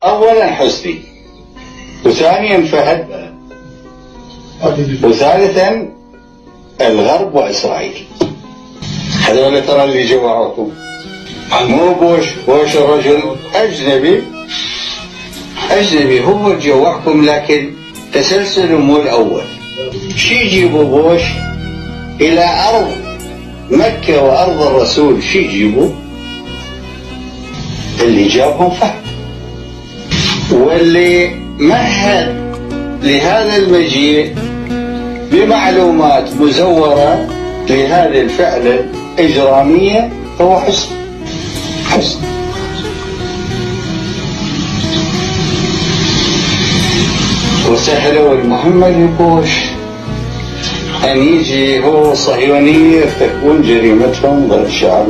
أولا حسني، وثانيا فهد، وثالثا الغرب وإسرائيل. هذول ترى اللي جوعوكم، مو بوش الرجل أجنبي هو اللي جوعكم، لكن تسلسل مو الأول. شي يجيبوا بوش إلى أرض مكة وأرض الرسول، شي يجيبوا؟ اللي جابهم فهد، واللي مهد لهذا المجيء بمعلومات مزورة لهذه الفعلة الإجرامية هو حسن. وسهلوا المهمة لبوش أن يجي هو صهيونية تكون جريمتهم ضد شعب